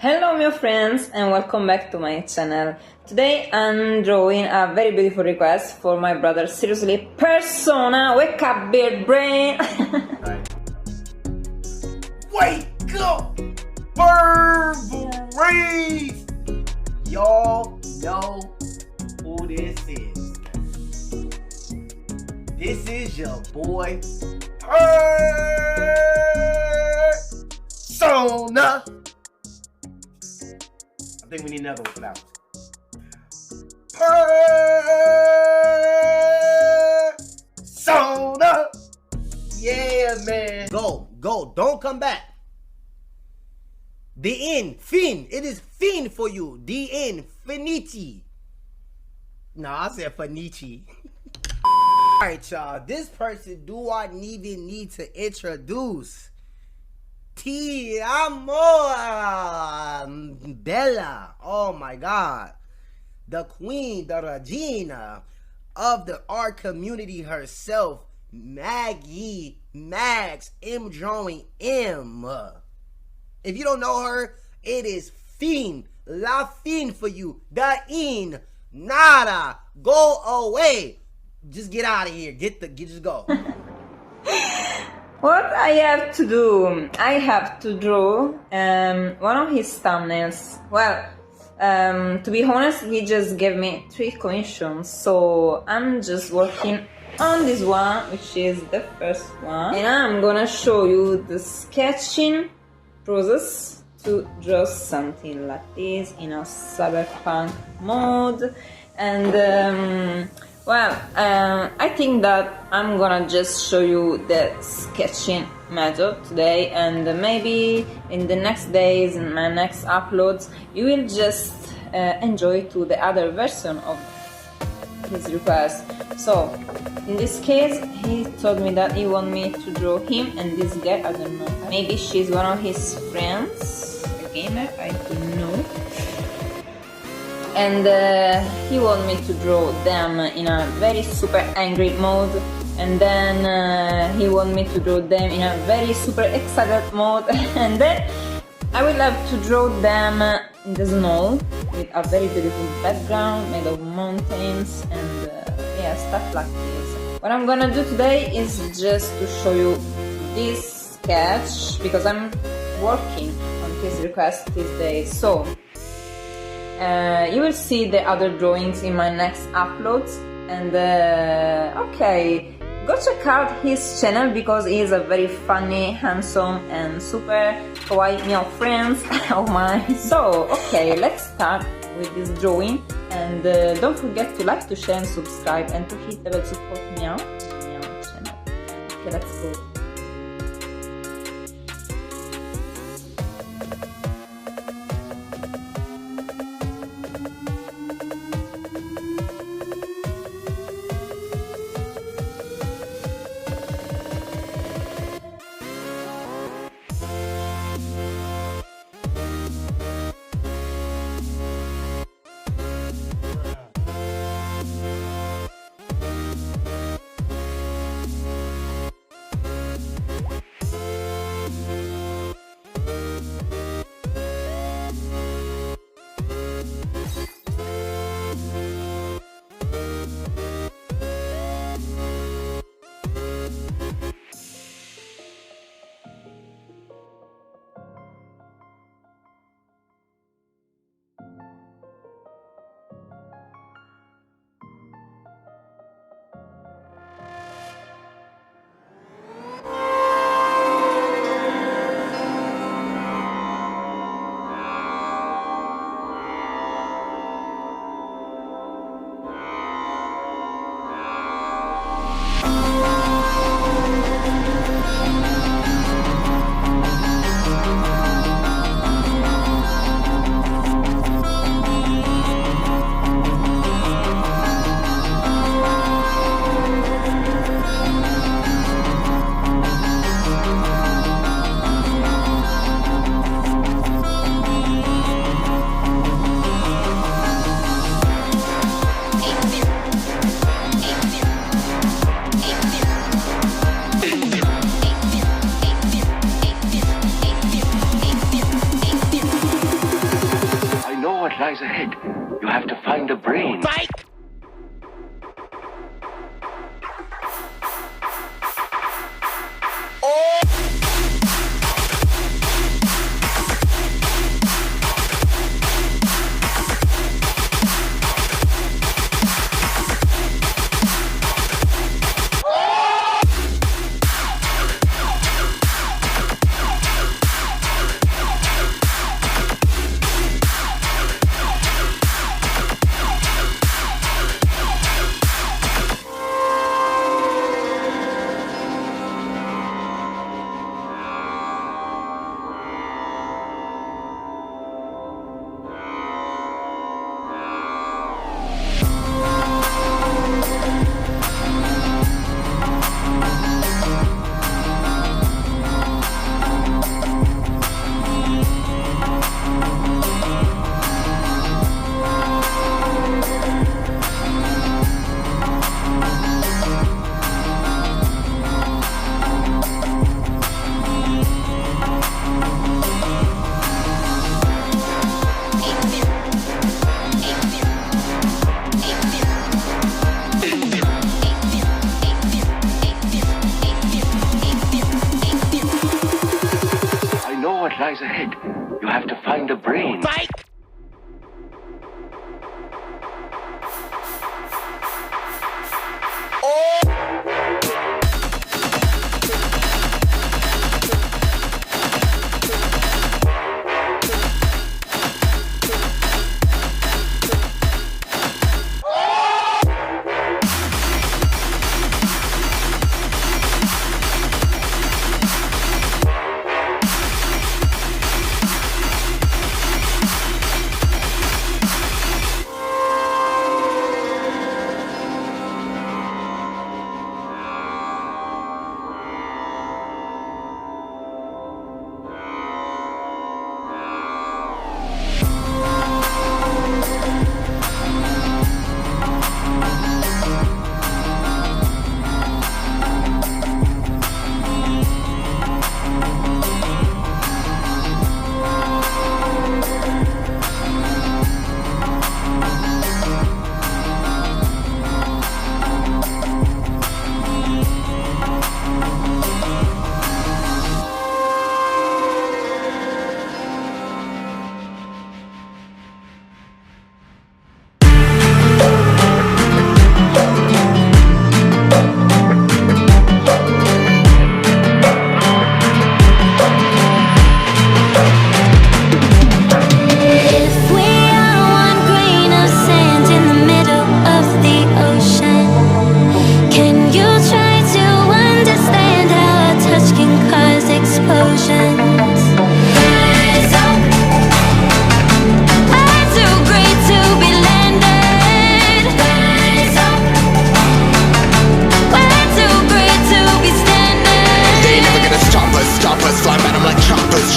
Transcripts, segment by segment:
Hello my friends and welcome back to my channel. Today I'm drawing a very beautiful request for my brother. Seriously, persona, wake up bird brain. Wake up, bird brainz! Y'all know who this is. This is your boy, persona. I think we need another one for that one. Persona. Yeah, man. Go. Don't come back. The end. Fin. It is fin for you. The end. Finiti. No, I said finici. Alright, y'all. This person do I even need to introduce. Ti amo, Bella. Oh my God. The queen, the Regina of the art community herself, Maggie, Max, M Drawing M. If you don't know her, it is Fin, La Fin for you. The in, nada, go away. Just get out of here. Just go. What I have to do? I have to draw one of his thumbnails. Well, to be honest, he just gave me 3 commissions, so I'm just working on this one, which is the first one, and I'm gonna show you the sketching process to draw something like this in a cyberpunk mode. And well, I think that I'm gonna just show you the sketching method today, and maybe in the next days, in my next uploads, you will just enjoy to the other version of his request. So, in this case, he told me that he want me to draw him and this girl, I don't know, maybe she's one of his friends, a gamer, I don't know. And he want me to draw them in a very super angry mode, and then he want me to draw them in a very super excited mode, and then I will have to draw them in the snow with a very beautiful background made of mountains and yeah, stuff like this. What I'm gonna do today is just to show you this sketch because I'm working on his request these days. So you will see the other drawings in my next uploads, and okay, go check out his channel because he is a very funny, handsome and super kawaii meow friends of mine. So okay, let's start with this drawing, and don't forget to like, to share and subscribe, and to hit the bell to support meow channel. Okay, let's go. what lies ahead. You have to find a brain. Mike! What lies ahead? You have to find a brain. Mike!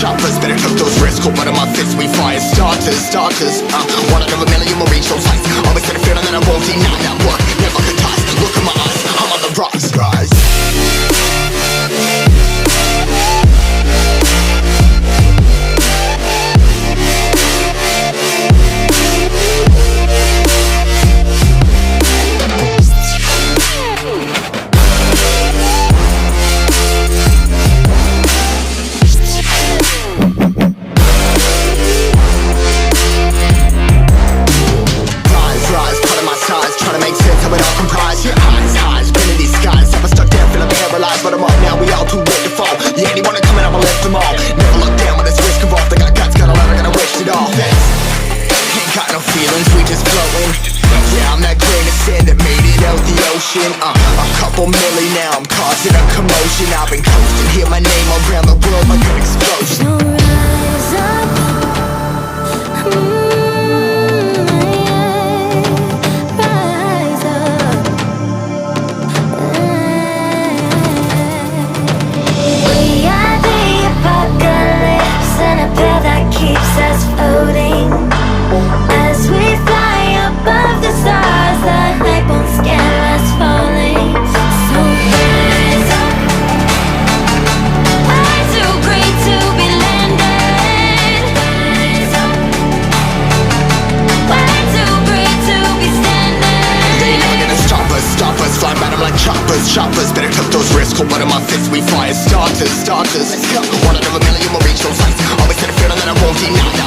Choppers, better took those risks. Cold blood in my fists, we fire starters. One out of a million will reach those heights. Always got a feeling that I won't deny that work. Never could toss. Look in my eyes, I'm on the rocks, guys. A couple milli now, I'm causing a commotion. I've been coasting, hear my name around the world like an explosion. So rise up, rise up. We are the apocalypse, and a pill that keeps us floating. As we fly above the stars, the hype won't scare us falling. So rise up, I'm too great to be landed. starters. One out of a million will reach those heights. Always had a feeling that I won't deny.